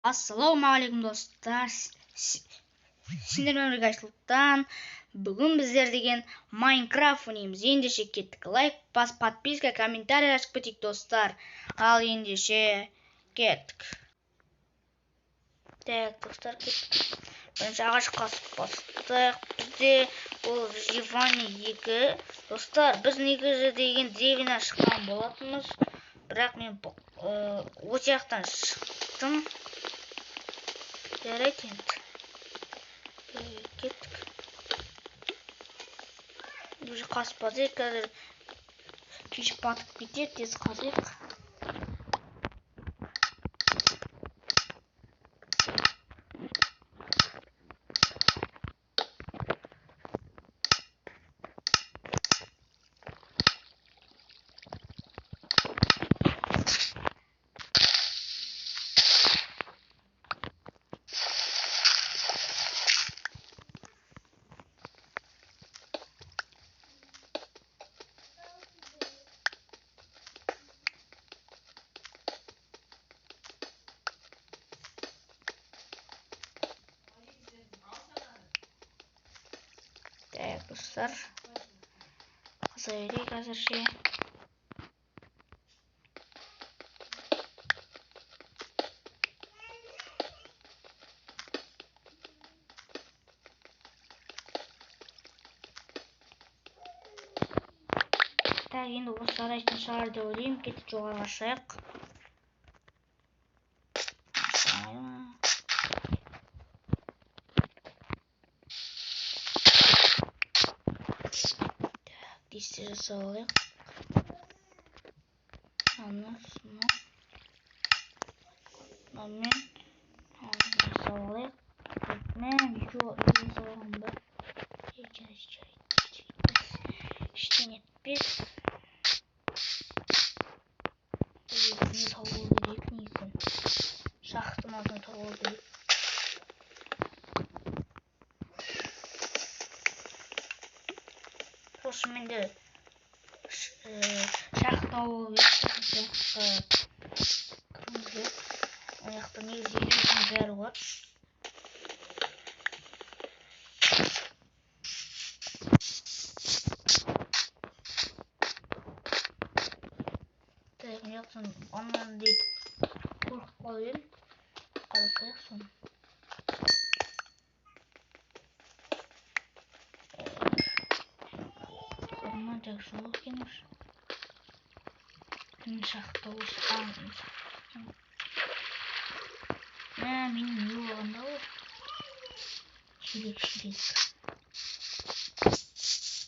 Ассалаумағалейкум достар. Сендермен бірге Айсұлтан. Бүгін біздер деген Майнкрафт ойнаймыз. Ендеше кеттік. Лайк бас, подписка, комментарий ашып кетейік достар. Ал ендеше кеттік. Так, достар, кеттік. Бірінші ағаш қасып бастық. Бізде бұл выживание 2. Достар, біз негізі деген деревня шыққан болатынбыз. Бірақ мен о жақтан шықтым. Жарайды енді. Кеттік. Уже қаспады, қазір кеш батып кетеді, тез қазайық. Так, достар, қазайық қазірше. Так, енді осы сарайдың шығар деп ойлаймын. Кетіп жоғарыға шығайық. Десте жасап алайық. Мынамен жасап алайық. Мен жасап алғанмын ба? Ештеңе етпес. Не тауып керек негізі. Шахтың алдына тауып керек. Осымен де шахта тауып керек. Ол жақта негізі үйдің бәрі бар. Так, мен жақтан ананы дейді қорқып қалып едім. Қалып қояйық соны. Орман жақ жоқ екенбіз. Мен шахта осы менің не болғанда ол? Шелек.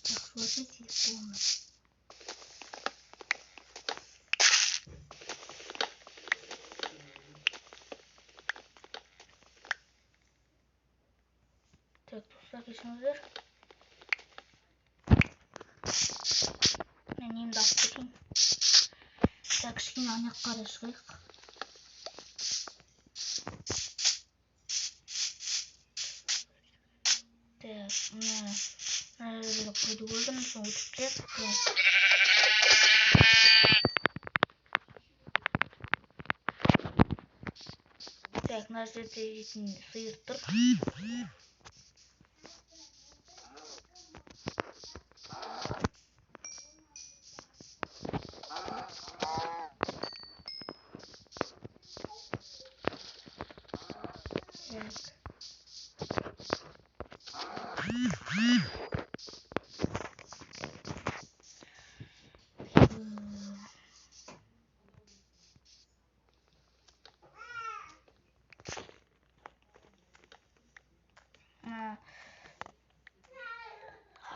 Жақсы болатын тез болмас. Так, достар, кешіңіздер. Мен немді алып кетейін. Так, кішкене ана жаққа қарай шығайық. Так, мына жерде қойды көрдім, соны өтіп кетті. Так, мына жерде дейтін сиыр тұр.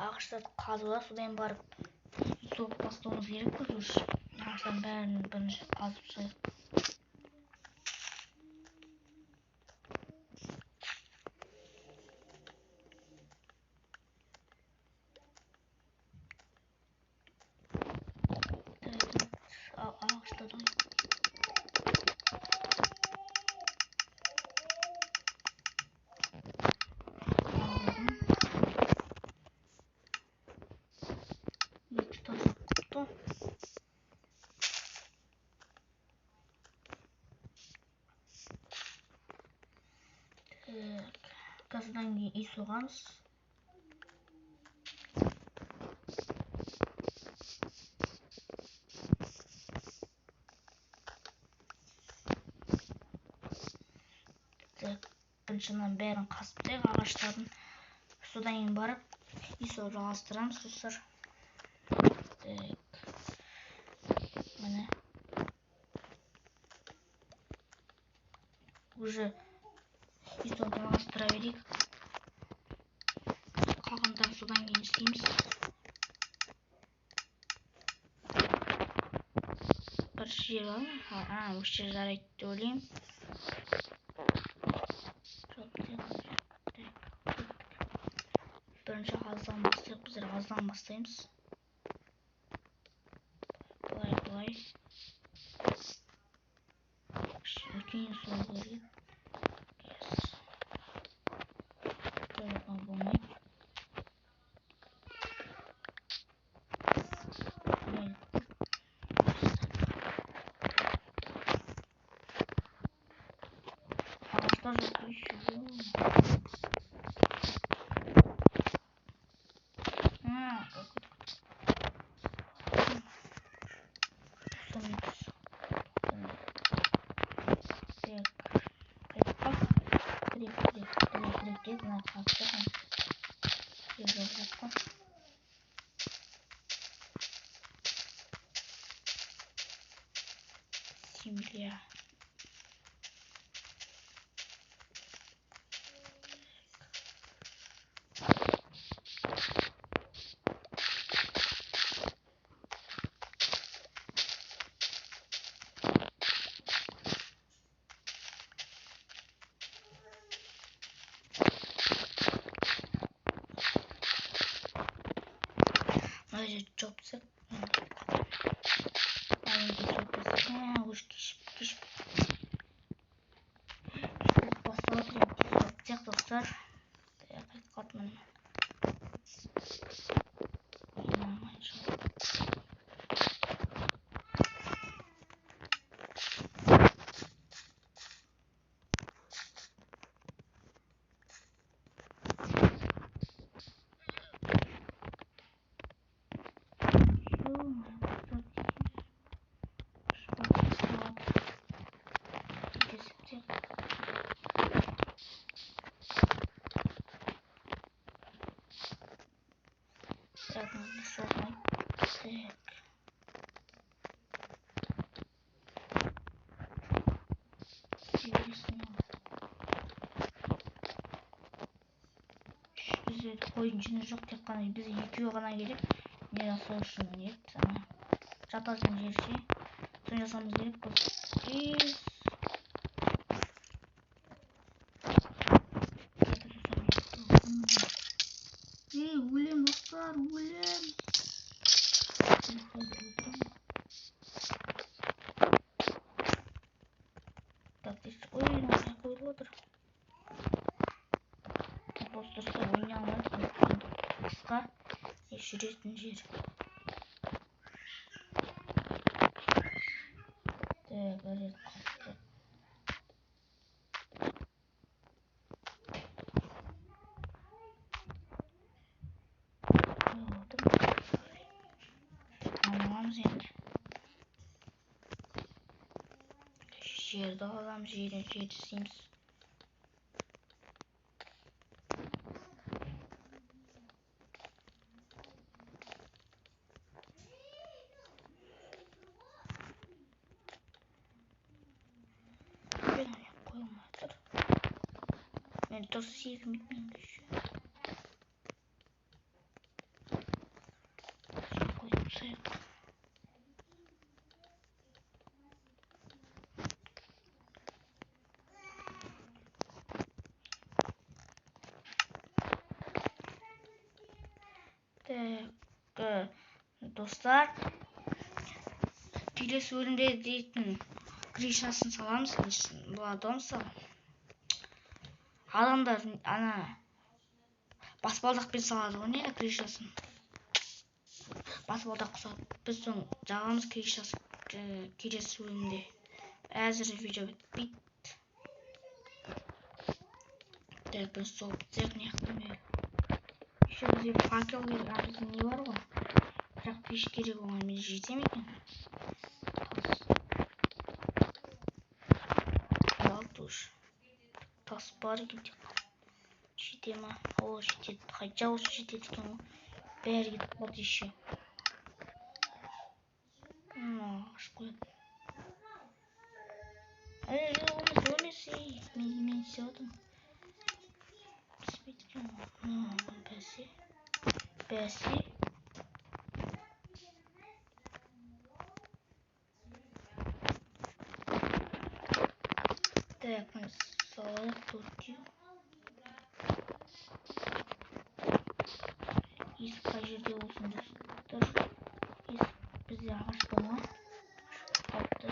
Ағаштарды қазуға содан барып соғып бастауымыз керекпіз уже. Ағаштардың бәрін бірінші қазып шығайық. Ағаштардан Қазірдан кейін үй соғамыз. Біріншіден бәрін қасып тек ағаштарын. Содан кейін барып үй соғып жалғастырамыз достар. Міне уже үй соғып жалғастыра берейік. Қалғандарын содан кейін істейміз. Бір жер бар ма? Осы жер жарайды деп ойлаймын. Бірінші ғаздан бастайық. Біздер ғаздан бастаймыз. Былай. Үлкен сол керек. Болмайды. Ағаштар жоқ еще. Земля. Надо чопсы. Уж киш. Посмотрим, тех достар. Катман. Так, надо согнать. Бізде қойын жоқ, тек қана біз екеуі ғана керек. Не сол үшін ет. Жататын жерше. Соны жасамыз керек. Өлем достар, өлем. Так, здесь ойын қойылып отыр. Достар, ойнай алмайды. Қысқа жүретін жер. Так, бәрі қатты. Аламыз енді. Жерді аламыз, жерді істейміз. Мен дұрыс сезмеймін еще. Қойсайық. Так, достар, келесі бөлімде дейтін крышасын саламыз. Болады мысалы. Адамдар баспалдақпен салады ғой, не крышасын. Баспалдақ құсады. Біз соны жағамыз крышасын келесі бөлімде. Әзір видео бітпейді. бір соғып түсек неқтім бері. Еще бізде факел керек, бізде не бар ғой? Бірақ пеш керек, оған мен жетем екен. Тас бар кетіп жете ма? О, жетеді. Қайта осы жетеді екен ғой. Бәрі кетіп қалды еще. Ағаш қояды. Емес. Мен істеп піспейді екен ғой. Бәсе. Так, мы салат турки. Из каждой осында достар. Из бізде ағаш бар ма? Қалыпты.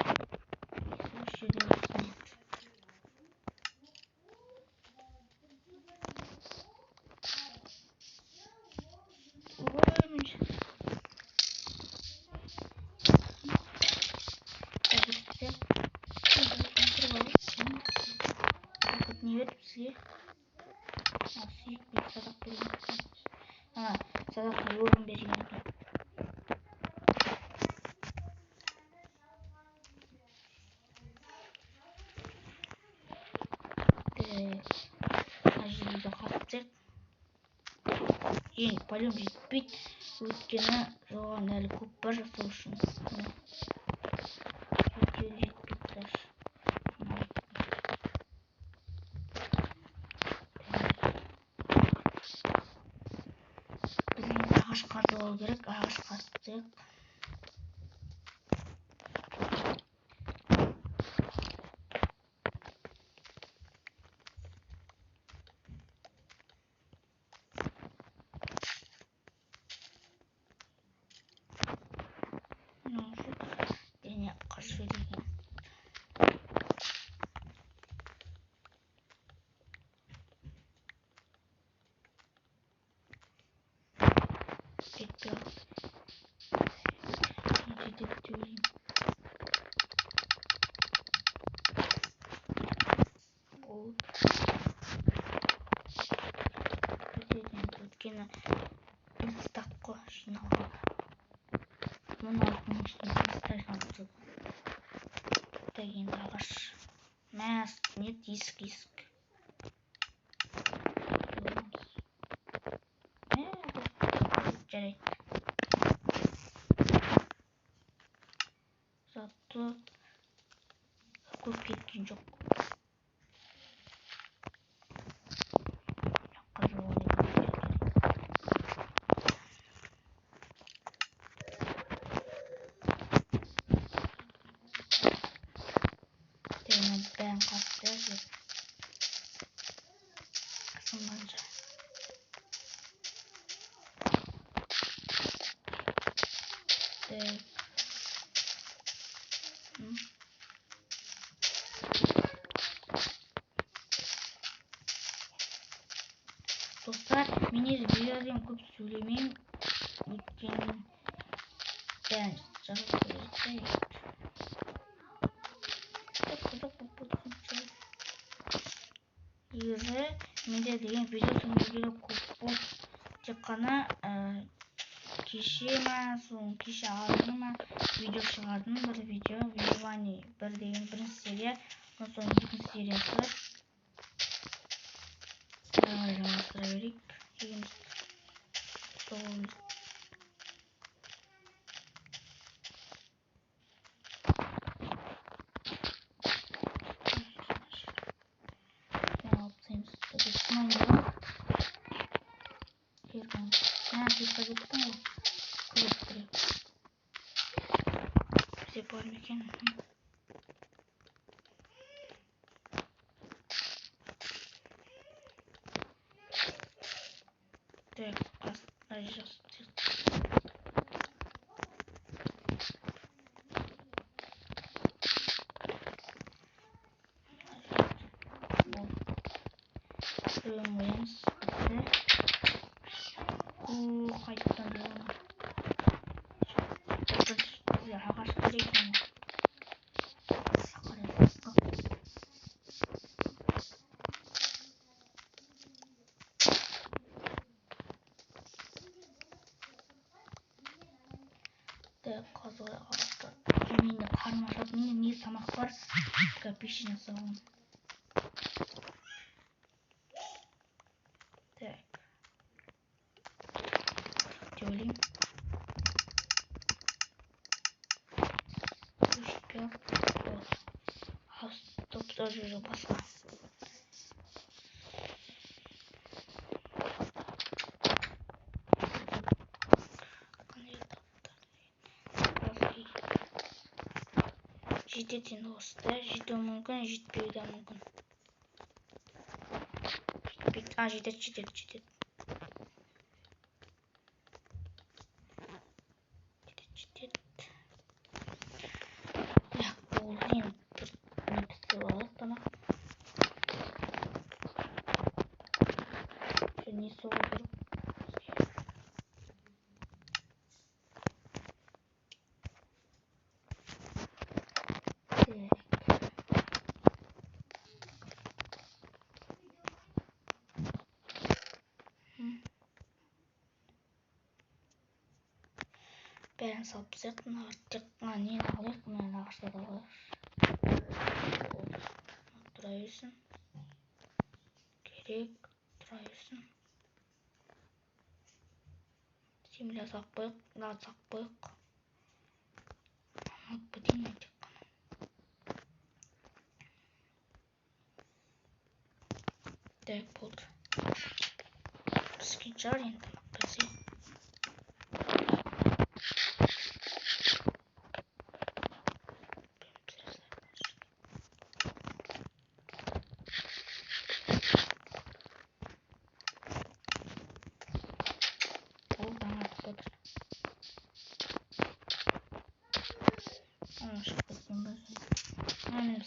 Осы жерде осында. Не верит бізге. Сүйік бет садақ берген. Садақ орын берген екен. Жерді қаттық. Полем жетпейді. Өйткені жоған әлі көп бар жасау үшін. Ағаш қазып алу керек, ағаш қаздық. Дене қаш береген. Кетті. Өйткені біз таққы жинауға. Мұны алтын үстіне тастайсың. Деген ағаш. Мәс, нет, есік. Жарайды. Зато көп кеткен жоқ. Бәрін қатты жазып. Қысымданша. Достар, мен видеоден көп сөйлемеймін. Өйткені бәрін жазып көрейік. Егер менде деген видео сөйлеуге көп болды. Тек қана кеше алдын ма видео шығардым. Бір видео выживание бір деген бірінші серия. Соң екінші сериясы. Жалғастыра берейік. қазы ағаштар. Менде қарным ашады. Менде не тамақ бар? Пешене саламын. Так. Делим. Стоп, тоже пошла. Жетеді енді осыда. Жетуі мүмкін, жетпеуі де мүмкін. Жетеді. Болды енді бір пісіп алайық тамақ. Не соғу керек? Бәрін салып тастайық. Нені алайық? Мына ағаштарды алайық. Тұра берсін. Керек. Тұра берсін. Земля салып қойық. Нағыз салып қойық. Бітейін тек қана. Так, болды. Піскен шығар енді тамақ піссе.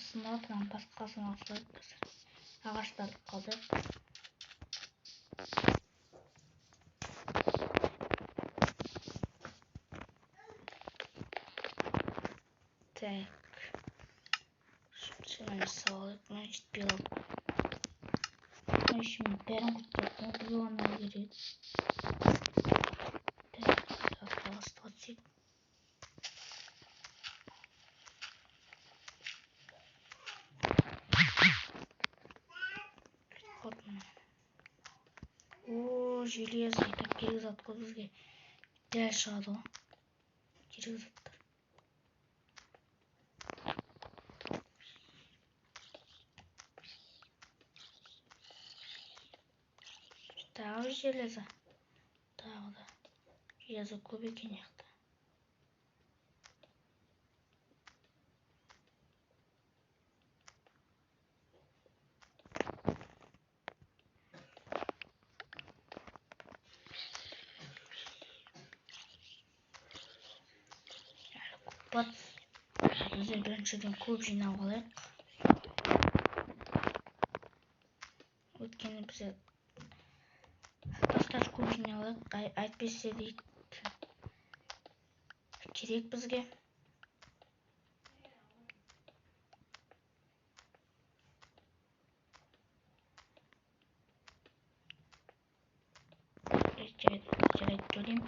Сынатынан басқасын асылайық. Ағаштарды қалдырып. Так. Şimdi sağlık. Ben ciddi aldım. Ben şimdi beren kurtulduğum bir yoluna gireyim. Так, осталось 20. О, железо. Так, керек зат қой бізге. Дәл шығады ғой. Керек заттар. Тағы железо. Тағы да. Железо көп екен яқты. Бізде біріншіден көп жинап алайық. Өткені бізде тастар көп жинап алайық. Әйтпесе дейді. Керек бізге. Жарайды төлеймін.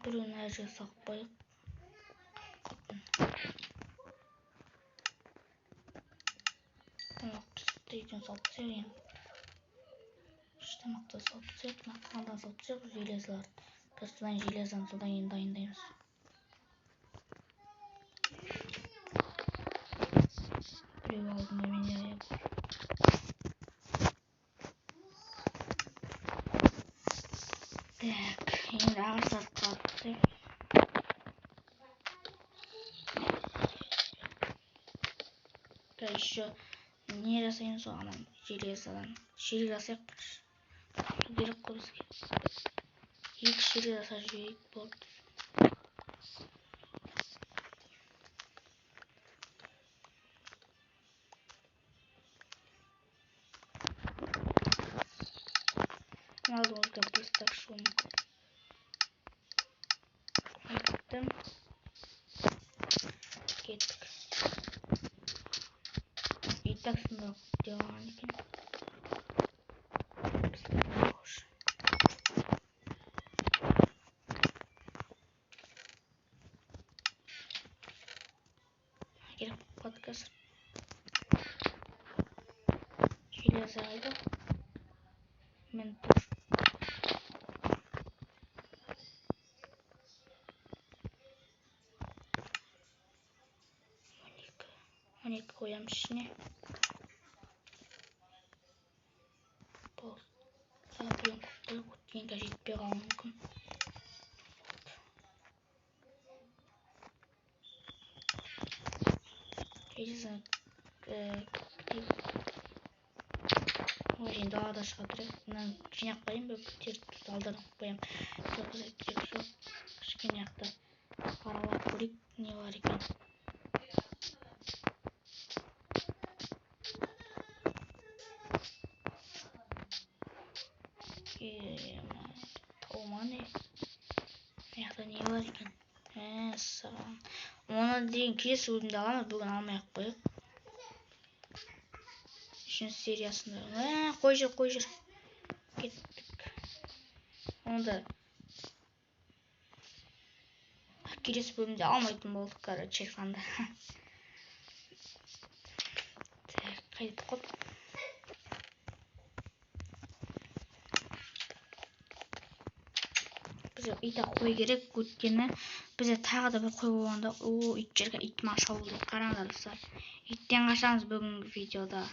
Біреуін әр жерге салып қойып. Тамақ пісті екен салып тастайық енді. Тамақты салып тастайық. Қандай салып тастайық железаларды. Содан железаны содан кейін дайындаймыз. Біреу алдында мен аяқ. Так, енді ағаштарды қалдырайық. Еще не жасаймыз ғой анан железадан. Шелек жасайық. Су керек қой бізге. 2 шелек жасап жіберейік болды. Кеттім. Кеттік. И так снова делаем. Керек подкаст. Железо айда. Мен тур. 12 koyalım içine. Bol. Zaten kutuya жетпей қалуы мүмкін. Железо Ой, далада шығады. Мынаны жинап қояйын ба, теріп алдырып қояйын. Жоқ, кішкене жақта аралап көрейік, не бар екен. Толманы. Яқта не бар екен? Саған. Оны дейін келесі бөлімде аламыз, бүгін алмай-ақ қояйық. Үшінші сериясында. Қой жүр. Кеттік. Онда келесі бөлімде алмайтын болдық, короче айтқанда. Так, қайдық қой. Бізде ит қой керек, өйткені бізде тағы да бір қой болғанда, ит жүрген, ит маша болды. Қараңдар достар. Иттен қашамыз бүгінгі видеода.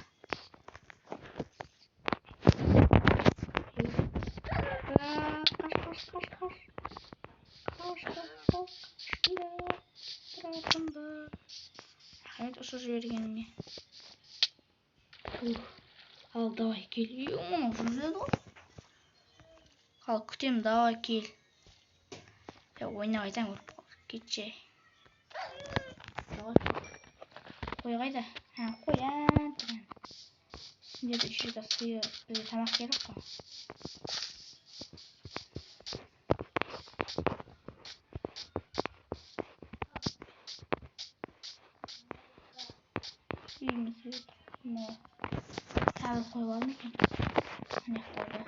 Рахмет осы жібергеніңе. Ал давай кел. Мұны жүреді ғой. Ал күтем, давай кел. Ойнап айтам, кетші. Қой қайда? Қоян. Үстінде де үшірді сүйі бізде тамақ керек қой. Тағы қойып алым екен. Аяқталды.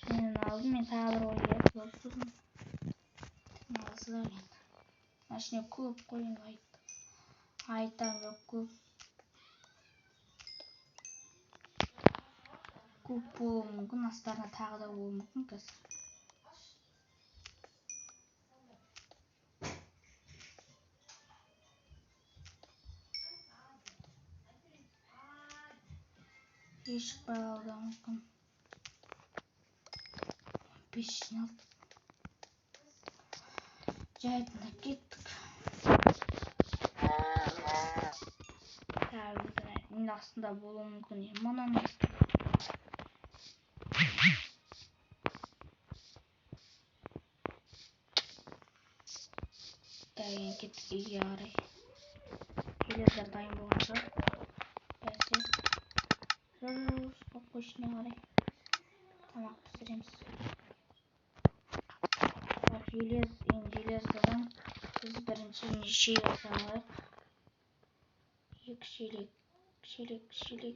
Мен алдым, мен тағы бір ой керек болып тұрмын. Мазы да енді. Машине көп қойын айтам жоқ көп. Көп болуы мүмкін, астарына тағы да болуы мүмкін қазір. Шықпай қалуы мүмкін. 5 жиналды. Жайдында кеттік. Тағы астында болуы мүмкін. Мұнан тәген кеттік үйге қарай. Желездар дайын болған жоқ. Бәсе. Қоқ ішіне қарай. Тамақ пісіреміз. Желездадан біз бірінші шелек салайық. 2 шелек. 2 шелек.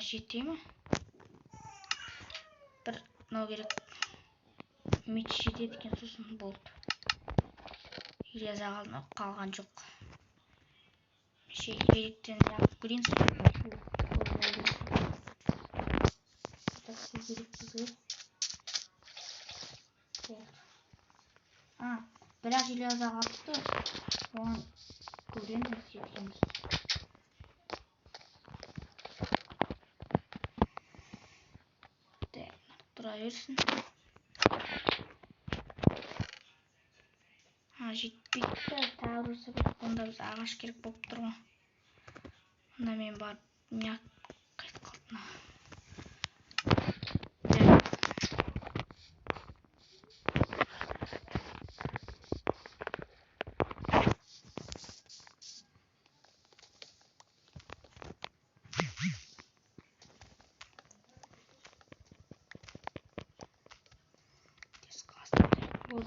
Жете ме? Бір мынау керек. Меч жетеді екен, сосын болды. Железа қалған жоқ. Желектен яқып көрейін. Бірақ железа қалыпты. Оған көреміз жеткенбіз. Тұра берсін. Жетпейді. Тағы ұрысы бір. Онда біз ағаш керек болып тұр ғой. Онда мен барып неғып қайтып қалдым.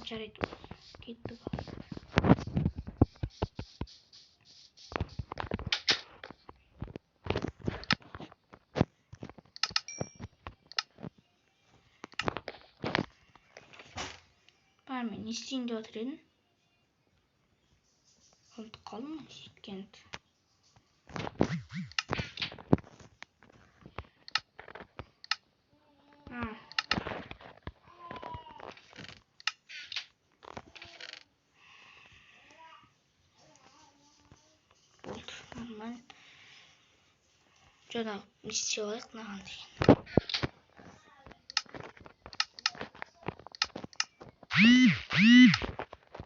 жарайды. Кеттік. Мен не істейін деп отыр едім. Ұмытып қалдым сөйткенді. Болды, нормально. Жаңағы не істеп алайық мынаған деген.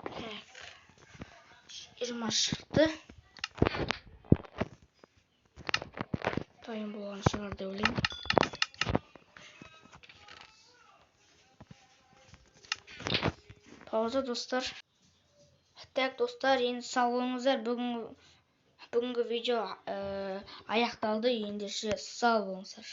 Так. 20 шықты. Дайын болған шығар деп ойлаймын. Пауза, достар. Так, достар, енді сау болыңыздар. Бүгінгі видео аяқталды. Ендеше сау болыңыздар.